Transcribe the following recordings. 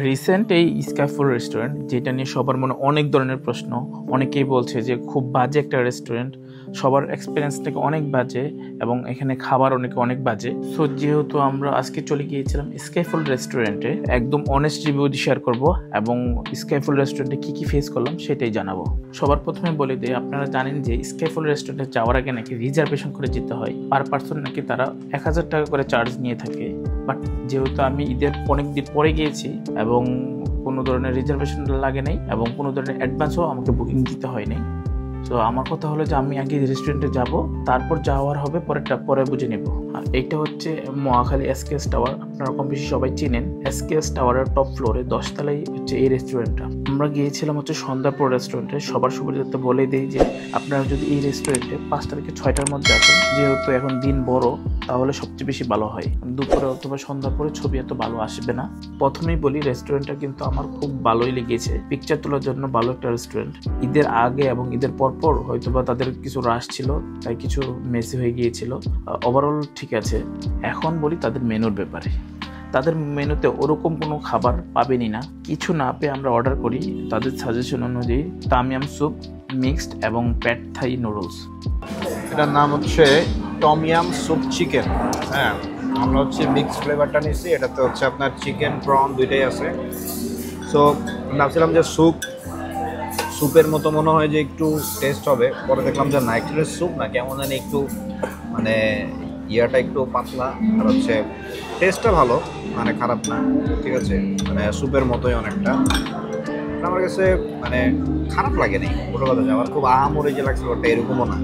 Recent এই স্কাইফুল restaurant, যেটা নিয়ে সবার মনে অনেক ধরনের প্রশ্ন। অনেকেই বলছে যে খুব বাজে একটা রেস্টুরেন্ট, সবার এক্সপিরিয়েন্স থেকে অনেক বাজে এবং এখানে খাবার অনেক বাজে। সো যেহেতু আমরা আজকে চলে গিয়েছিলাম স্কাইফুল রেস্টুরেন্টে, একদম অনেস্ট রিভিউ শেয়ার করব এবং স্কাইফুল রেস্টুরেন্টে কী কী ফেস করলাম সেটাই জানাবো। সবার প্রথমে বলে দিই, আপনারা জানেন যে স্কাইফুল রেস্টুরেন্টে যাওয়ার আগে নাকি রিজার্ভেশন করে যেতে হয়। পার পার্সন নাকি তারা 1000 টাকা করে চার্জ নিয়ে থাকে। বাট যেহেতু আমি ঈদের অনেক দিন পরে গিয়েছি এবং কোনো ধরনের রিজার্ভেশন লাগে নাই এবং কোনো ধরনের অ্যাডভান্সও আমাকে বুকিং দিতে হয় নাই। তো আমার কথা হলো যে আমি আগে রেস্টুরেন্টে যাব, তারপর যাওয়ার হবে পরে বুঝে নেব। আর এইটা হচ্ছে মহাখালী এসকেএস টাওয়ার, আপনারা কম বেশি সবাই চিনেন। এসকেএস টাওয়ারের টপ ফ্লোরে 10 তলায় হচ্ছে এই রেস্টুরেন্টটা। আমরা গিয়েছিলাম হচ্ছে সন্ধ্যাপুর রেস্টুরেন্টে। সবার সুবিধাতে বলে দিই যে আপনারা যদি এই রেস্টুরেন্টে 5টা থেকে 6টার মধ্যে আসেন, যেহেতু এখন দিন বড়, তাহলে সবচেয়ে বেশি ভালো হয়। দুপুরে অথবা সন্ধ্যার পরে ছবি এত ভালো আসবে না। প্রথমেই বলি, রেস্টুরেন্টটা কিন্তু আমার খুব ভালোই লেগেছে। পিকচার তোলার জন্য ভালো একটা রেস্টুরেন্ট। ঈদের আগে এবং ঈদের পরপর হয়তোবা তাদের কিছু রাশ ছিল, তাই কিছু মেসি হয়ে গিয়েছিল। ওভারঅল ঠিক আছে। এখন বলি তাদের মেনুর ব্যাপারে। তাদের মেনুতে ওরকম কোনো খাবার পাবেনই না। কিছু না পেয়ে আমরা অর্ডার করি তাদের সাজেশন অনুযায়ী টামিয়াম স্যুপ, মিক্সড এবং প্যাড থাই নুডলস। এটার নাম হচ্ছে টমিয়াম স্যুপ চিকেন। হ্যাঁ, আমরা হচ্ছে মিক্সড ফ্লেভারটা নিয়েছি। এটাতে হচ্ছে আপনার চিকেন প্রন দুইটাই আছে। সো ভাবছিলাম যে স্যুপের মতো মনে হয় যে একটু টেস্ট হবে, পরে দেখলাম যে নাইট্রেটের স্যুপ না, কেমন জানি একটু মানে ইয়াটা একটু পাতলা, আর হচ্ছে টেস্টটা ভালো, মানে খারাপ না, ঠিক আছে, মানে স্যুপের মতোই অনেকটা। আমার কাছে মানে খারাপ লাগে নাই, পুরো কথা। আমার খুব আহামরি যে লাগছিল ওটা এরকমও না।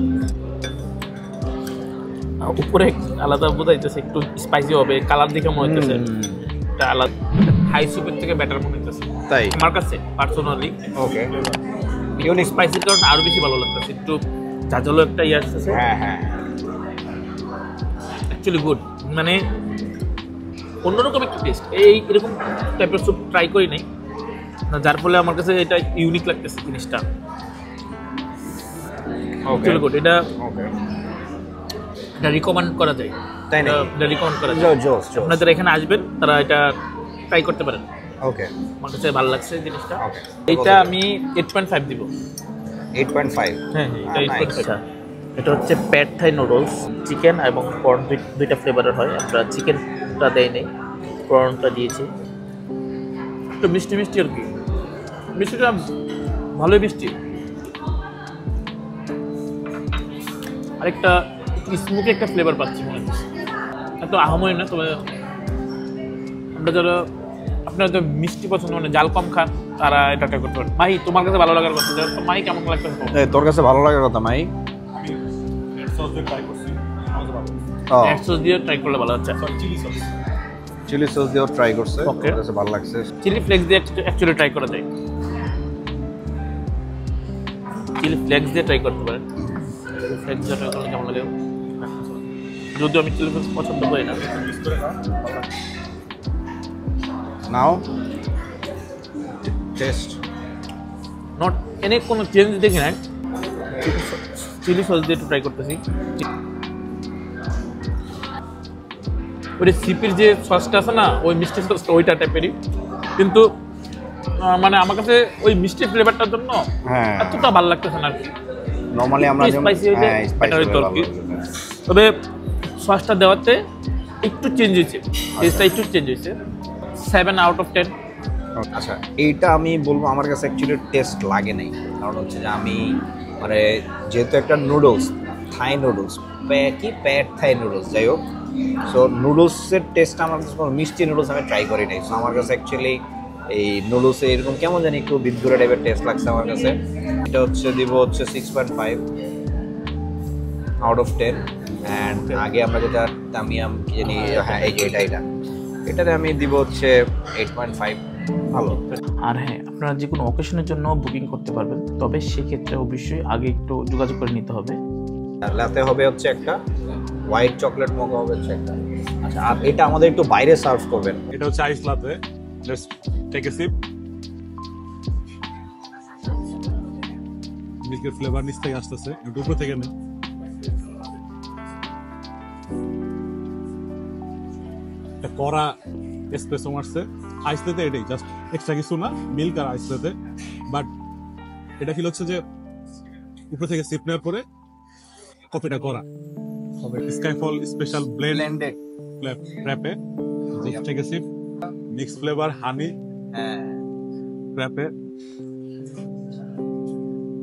উপরে আলাদা বোঝাইতেছে, একটু স্পাইসি হবে, কালার দেখে মনে হইতেছে এটা আলাদা। হাই স্যুপের থেকে বেটার মনে হইতেছে তাই আমার কাছে পার্সোনালি। ওকে, ইউনিক স্পাইসির কারণে আরো বেশি ভালো লাগতেছে। একটু ঝাঁঝালো একটা ইয়ে আসতেছে। হ্যাঁ অ্যাকচুয়ালি গুড, মানে অন্যরকম একটা টেস্ট। এরকম টাইপের স্যুপ ট্রাই করি নাই, যার ফলে আমার কাছে এটা ইউনিক লাগতেছে জিনিসটা। Actually good. এটা রিকমেন্ড করা যায়, তাই না? এটা রিকমেন্ড করা যায়। আপনারা যারা এখানে আসবেন তারা এটা ট্রাই করতে পারেন। ওকে, আমার কাছে ভালো লাগছে জিনিসটা। ওকে, এটা আমি 8.5 দিব। 8.5? হ্যাঁ, এটা 8.5। এটা হচ্ছে প্যাড থাই নুডলস, চিকেন এবং প্রন দুইটা ফ্লেভারের হয়। আমরা চিকেনটা দেই নেই, প্রনটা দিয়েছি। একটু মিষ্টি মিষ্টি আর কি, মিষ্টিটা ভালোই মিষ্টি। আরেকটা স্মোকি একটা ফ্লেভার পাচ্ছি মনে হচ্ছে। এত আহামরি না, তবে আমরা যারা আপনারা তো মিষ্টি পছন্দ, মানে জাল কম খান, তারা এটা ট্রাই করতে পারেন। মাহি, তোমার কাছে ভালো লাগার কথা, মাহি কেমন লাগছে? তোর কাছে ভালো লাগার কথা মাই। সস দিয়ে ট্রাই করলে ভালো হচ্ছে। চিলি সস দিয়েও ট্রাই করছে, ওর কাছে ভালো লাগছে। চিলি ফ্লেক্স দিয়ে অ্যাকচুয়ালি ট্রাই করা যায়। চিলি ফ্লেক্স দিয়ে ট্রাই করতে পারেন। ফ্লেক্স দিয়ে ট্রাই করলে কেমন লাগে? যদিও আমি চিলি ফ্লেক্স পছন্দ করি না। নাও টেস্ট নট এনে কোনো চেঞ্জ দেখি না। চিলি সস দিয়ে একটু ট্রাই করতেছি। ওই সিপির যে সসটা আছে না, ওই মিষ্টি সসটা ওইটা টাইপেরই, কিন্তু মানে আমার কাছে ওই মিষ্টি ফ্লেভারটার জন্য এতটা ভালো লাগতেছে না আর কি। নরমালি আমরা স্পাইসি হইলে বেটার হইতো আর কি। তবে সসটা দেওয়াতে একটু চেঞ্জ হয়েছে, টেস্টটা একটু চেঞ্জ হয়েছে। 7 আউট অফ 10। আচ্ছা, এইটা আমি বলবো আমার কাছে অ্যাকচুয়ালি টেস্ট লাগে নাই। কারণ হচ্ছে যে আমি মানে যেহেতু একটা নুডলস, থাই নুডলস, প্যাড থাই নুডলস, যাই হোক, সো নুডলসের টেস্টটা আমার কাছে, কোনো মিষ্টি নুডলস আমি ট্রাই করি নাই। সো আমার কাছে অ্যাকচুয়ালি এই নুডলসে এরকম কেমন জানি একটু বিদঘুরে টাইপের টেস্ট লাগছে আমার কাছে। এটা হচ্ছে দিব হচ্ছে 6.5 আউট অফ 10। অ্যান্ড আগে আমরা যেটা টামিয়াম কি জানি, হ্যাঁ এই যে এটাতে আমি দিব হচ্ছে 8.5। ভালো। আর হ্যাঁ, আপনারা যে কোনো অকেশনের জন্য বুকিং করতে পারবেন, তবে সেক্ষেত্রে অবশ্যই আগে একটু যোগাযোগ করে নিতে হবে। লাতে হবে হচ্ছে একটা হোয়াইট চকলেট মোকা হবে হচ্ছে একটা। আচ্ছা, আর এটা আমাদের একটু বাইরে সার্ভ করবেন। এটা হচ্ছে ice latte. Let's take a sip. মিল্কের ফ্লেভার নিচ থেকে আসতেছে, একটু উপর থেকে নেই। একটা কড়া এসপ্রেসো মারছে। আইস লেতে এটাই জাস্ট এক্সট্রা কিছু না, মিল্ক আর আইস লেতে। বাট এটা ফিল হচ্ছে যে উপরে থেকে সিপ নেওয়ার পরে কফিটা করা Skyfall special blend frappe. Take a sip, mix flavour honey frappe,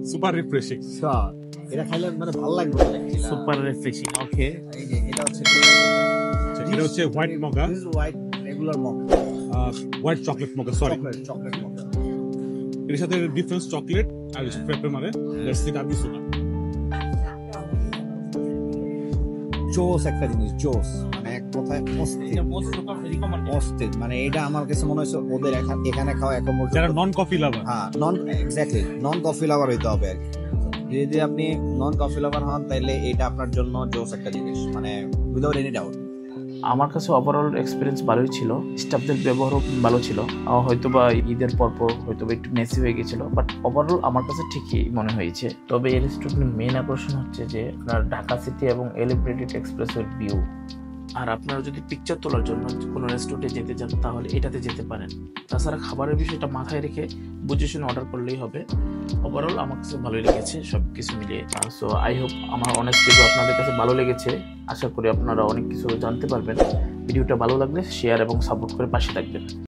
super refreshing. এটা খাইলে মানে ভালো লাগবে সুপার রিফ্রেশিং। ওকে, এই যে এটা হচ্ছে এটা হচ্ছে white mocha, white regular mocha, white chocolate mocha, sorry. Chocolate mocha. এর সাথে ডিফারেন্স চকলেট আর ফ্র্যাপে মানে লেটস সি আর কিছু না। জোস একটা জিনিস, জোস মানে এক কথায় অস্থির। মানে এটা আমার কাছে মনে হচ্ছে ওদের এখানে খাওয়া এখন যারা নন কফি লাভার, হ্যাঁ নন এক্স্যাক্টলি নন কফি লাভার হইতে হবে আর কি। যদি আপনি নন কফি লাভার হন তাহলে এটা আপনার জন্য জোস একটা জিনিস, মানে উইদাউট এনি ডাউট। আমার কাছে ওভারঅল এক্সপিরিয়েন্স ভালোই ছিল, স্টাফদের ব্যবহারও ভালো ছিল। হয়তো বা ঈদের পরপর হয়তো বা একটু মেসি হয়ে গেছিল, বাট ওভারঅল আমার কাছে ঠিকই মনে হয়েছে। তবে এই রেস্টুরেন্টের মেন আকর্ষণ হচ্ছে যে আপনার ঢাকা সিটি এবং এলিভেটেড এক্সপ্রেসওয়ের ভিউ। আর আপনারা যদি পিকচার তোলার জন্য কোনো রেস্টুরেন্টে যেতে চান তাহলে এটাতে যেতে পারেন। তাছাড়া খাবারের বিষয়টা মাথায় রেখে বুঝে শুনে অর্ডার করলেই হবে। ওভারঅল আমার কাছে ভালোই লেগেছে সব কিছু মিলিয়ে। সো আই হোপ আমার অনেক ভিডিও আপনাদের কাছে ভালো লেগেছে। আশা করি আপনারা অনেক কিছু জানতে পারবেন। ভিডিওটা ভালো লাগলে শেয়ার এবং সাপোর্ট করে পাশে থাকবেন।